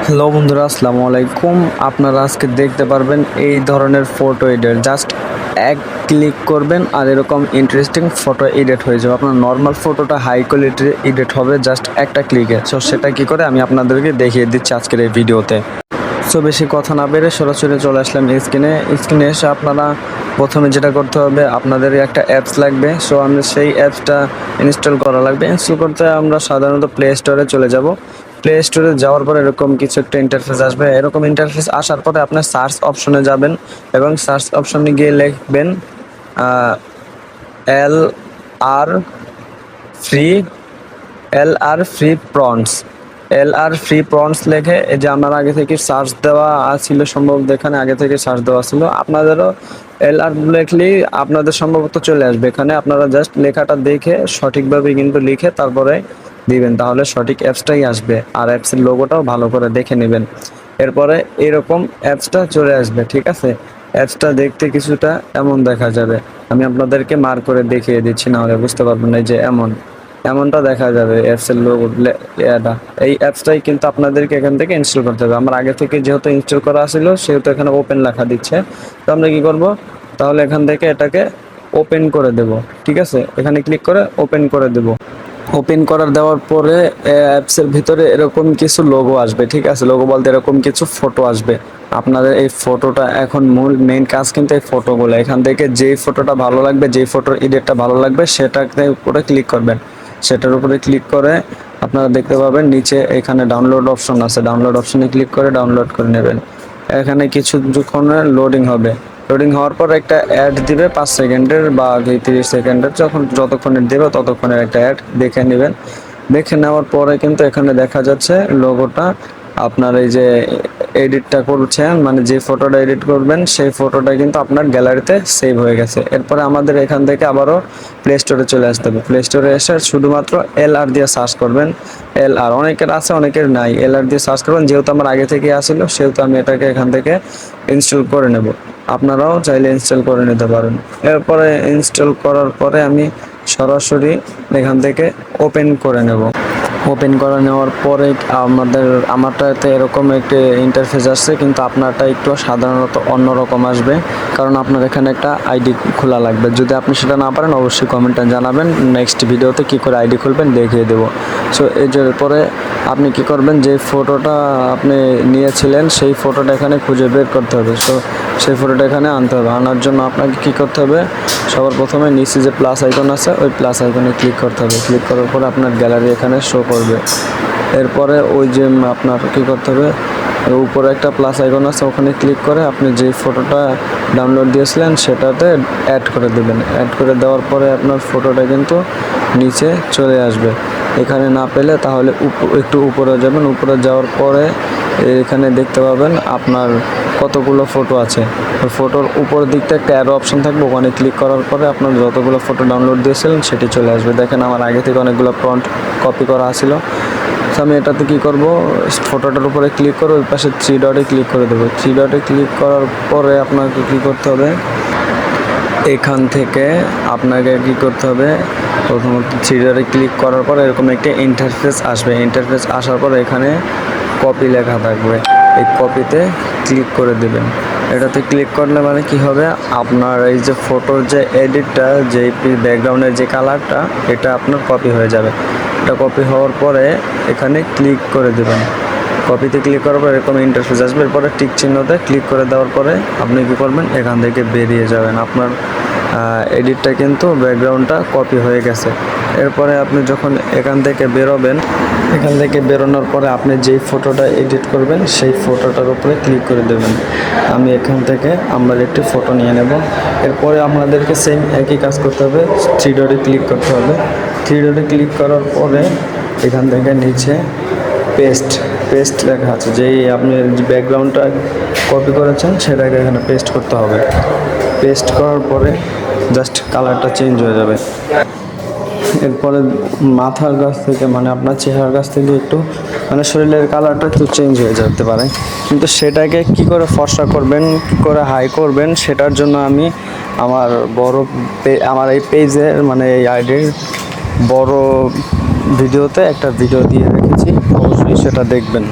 Hello বন্ধুরা, আসসালামু আলাইকুম। আপনারা আজকে দেখতে পারবেন এই ধরনের ফটো এডিট। জাস্ট এক ক্লিক করবেন আর এরকম ইন্টারেস্টিং ফটো এডিট হয়ে যাবে। আপনার নর্মাল ফটোটা হাই কোয়ালিটির এডিট হবে জাস্ট একটা ক্লিকে। সো সেটা কি করে আমি আপনাদেরকে দেখিয়ে দিচ্ছি আজকের এই ভিডিওতে। সো বেশি কথা না বেরে সরাসরি চলে আসলাম স্ক্রিনে এসে আপনারা প্রথমে যেটা করতে হবে, আপনাদের একটা অ্যাপস লাগবে। সো আমরা সেই অ্যাপসটা ইনস্টল করা লাগবে। ইনস্টল করতে আমরা সাধারণত প্লে স্টোরে চলে যাব। প্লে স্টোরে যাওয়ার পর এরকম কিছু একটা ইন্টারফেস আসবে। এরকম ইন্টারফেস আসার পরে আপনার সার্চ অপশনে যাবেন এবং সার্চ অপশনে গিয়ে লিখবেন এল আর ফ্রি ফ্রি প্রনস। ফ্রি প্রনস লেখে এই যে আমার আগে থেকে সার্চ দেওয়া ছিল, সম্ভবত এখানে আগে থেকে সার্চ দেওয়া ছিল। আপনাদেরও লিখলেই আপনাদের সম্ভবত চলে আসবে। এখানে আপনারা জাস্ট লেখাটা দেখে সঠিকভাবে কিন্তু লিখে তারপরে দিবেন, তাহলে সঠিক অ্যাপসটাই আসবে। আর অ্যাপসের লোগোটাও ভালো করে দেখে নেবেন। এরপরে এরকম অ্যাপসটা চলে আসবে, ঠিক আছে। অ্যাপসটা দেখতে কিছুটা এমন দেখা যাবে। আমি আপনাদেরকে মার্ক করে দেখিয়ে দিচ্ছি, নাহলে বুঝতে পারবেন না। যে এমনটা দেখা যাবে অ্যাপসের লোগো। এই অ্যাপসটাই কিন্তু আপনাদেরকে এখান থেকে ইনস্টল করতে হবে। আমার আগে থেকে যেহেতু ইনস্টল করা ছিল সেহেতু এখানে ওপেন লেখা দিচ্ছে। তো আমরা কি করব, তাহলে এখান থেকে এটাকে ওপেন করে দেব। ঠিক আছে, এখানে ক্লিক করে ওপেন করে দেব। ওপেন করার দেওয়ার পরে অ্যাপসের ভিতরে এরকম কিছু লোগো আসবে। ঠিক আছে, লোগো বলতে এরকম কিছু ফটো আসবে। আপনাদের এই ফটোটা এখন মেইন কাজ কিন্তু এই ফটোগুলো। এখান থেকে যেই ফটোটা ভালো লাগবে, যেই ফটোর এডিটটা ভালো লাগবে সেটাতে উপরে ক্লিক করবেন। সেটার উপরে ক্লিক করে আপনারা দেখতে পাবেন নিচে এখানে ডাউনলোড অপশন আছে। ডাউনলোড অপশনে ক্লিক করে ডাউনলোড করে নেবেন। এখানে কিছুক্ষণের লোডিং হবে। লোডিং হওয়ার পর একটা অ্যাড দিবে 5 সেকেন্ডের বা 30 সেকেন্ডের, যতক্ষণের দেবে ততক্ষণের একটা অ্যাড দেখে নেবেন। দেখে নেওয়ার পরে কিন্তু এখানে দেখা যাচ্ছে লোগোটা আপনার এই যে এডিটটা করছেন, মানে যে ফটোটা এডিট করবেন সেই ফটোটা কিন্তু আপনার গ্যালারিতে সেভ হয়ে গেছে। এরপরে আমাদের এখান থেকে আবারও প্লে স্টোরে চলে আসতে হবে। প্লে স্টোরে এসে শুধুমাত্র LR দিয়ে সার্চ করবেন। LR অনেকের আছে, অনেকের নাই। LR দিয়ে সার্চ করবেন। যেহেতু আমার আগে থেকে আসছিল সেহেতু আমি এটাকে এখান থেকে ইনস্টল করে নেব। আপনারাও চাইলে ইনস্টল করে নিতে পারেন। এরপরে ইনস্টল করার পরে আমি সরাসরি এখান থেকে ওপেন করে নেব। ওপেন করে নেওয়ার পরে আমারটাতে এরকম একটি ইন্টারফেস আসছে, কিন্তু আপনারটা একটু সাধারণত অন্যরকম আসবে। কারণ আপনার এখানে একটা আইডি খোলা লাগবে। যদি আপনি সেটা না পারেন অবশ্যই কমেন্টে জানাবেন। নেক্সট ভিডিওতে কি করে আইডি খুলবেন দেখিয়ে দেবো। সো এর পরে আপনি কি করবেন, যে ফটোটা আপনি নিয়েছিলেন সেই ফটোটা এখানে খুঁজে বের করতে হবে। সো সেই ফটোটা এখানে আনতে হবে। আনার জন্য আপনাকে কি করতে হবে, সবার প্রথমে নিচে যে প্লাস আইকন আছে ওই প্লাস আইকনে ক্লিক করতে হবে। ক্লিক করার পরে আপনার গ্যালারি এখানে শো করবে। এরপরে ওই যে আপনার কী করতে হবে, উপরে একটা প্লাস আইকন আছে ওখানে ক্লিক করে আপনি যে ফটোটা ডাউনলোড দিয়েছিলেন সেটাতে অ্যাড করে দেবেন। অ্যাড করে দেওয়ার পরে আপনার ফটোটা কিন্তু নিচে চলে আসবে। এখানে না পেলে তাহলে একটু উপরে যাবেন। উপরে যাওয়ার পরে এখানে দেখতে পাবেন আপনার কতগুলো ফটো আছে। ওই ফটোর উপর দিকটা একটা অ্যারো অপশন থাকবে, ওখানে ক্লিক করার পরে আপনার যতগুলো ফটো ডাউনলোড দিয়েছিলেন সেটি চলে আসবে। দেখেন আমার আগে থেকে অনেকগুলো ফ্রন্ট কপি করা ছিল। তো আমি এটাতে কী করব, ফটোটার উপরে ক্লিক করে ওই পাশে 3 ডটে ক্লিক করে দেবো। 3 ডটে ক্লিক করার পরে আপনাকে কী করতে হবে, এখান থেকে আপনাকে কী করতে হবে, প্রথমত 3 ডটে ক্লিক করার পর এরকম একটা ইন্টারফেস আসবে। ইন্টারফেস আসার পর এখানে কপি লেখা থাকবে, এই কপিতে ক্লিক করে দেবেন। এটাতে ক্লিক করলে মানে কি হবে, আপনার এই যে ফটোর যে এডিটটা, যে ব্যাকগ্রাউন্ডের যে কালারটা, এটা আপনার কপি হয়ে যাবে। এটা কপি হওয়ার পরে এখানে ক্লিক করে দেবেন। কপিতে ক্লিক করার পর এরকম ইন্টারফেস আসবে। এরপরে টিক চিহ্নতে ক্লিক করে দেওয়ার পরে আপনি কী করবেন, এখান থেকে বেরিয়ে যাবেন। আপনার এডিটটা কিন্তু ব্যাকগ্রাউন্ডটা কপি হয়ে গেছে। এরপরে আপনি যখন এখান থেকে বেরোবেন, এখান থেকে বেরোনোর পরে আপনি যেই ফটোটা এডিট করবেন সেই ফটোটার উপরে ক্লিক করে দেবেন। আমি এখান থেকে আমার একটি ফটো নিয়ে নেব। এরপরে আপনাদেরকে সেম একই কাজ করতে হবে। 3 ডটে ক্লিক করতে হবে। 3 ডটে ক্লিক করার পরে এখান থেকে নিচে পেস্ট লেখা আছে, যেই আপনি ব্যাকগ্রাউন্ডটা কপি করেছেন সেটাকে এখানে পেস্ট করতে হবে। পেস্ট করার পরে জাস্ট কালারটা চেঞ্জ হয়ে যাবে। এরপরে মাথার কাছ থেকে, মানে আপনার চেহারার কাছ থেকে একটু, মানে শরীরের কালারটা একটু চেঞ্জ হয়ে যেতে পারে। কিন্তু সেটাকে কি করে ফর্সা করবেন, কী করে হাই করবেন, সেটার জন্য আমি আমার এই পেজের, মানে এই আইডির বড় ভিডিওতে একটা ভিডিও দিয়ে রেখেছি, অবশ্যই সেটা দেখবেন।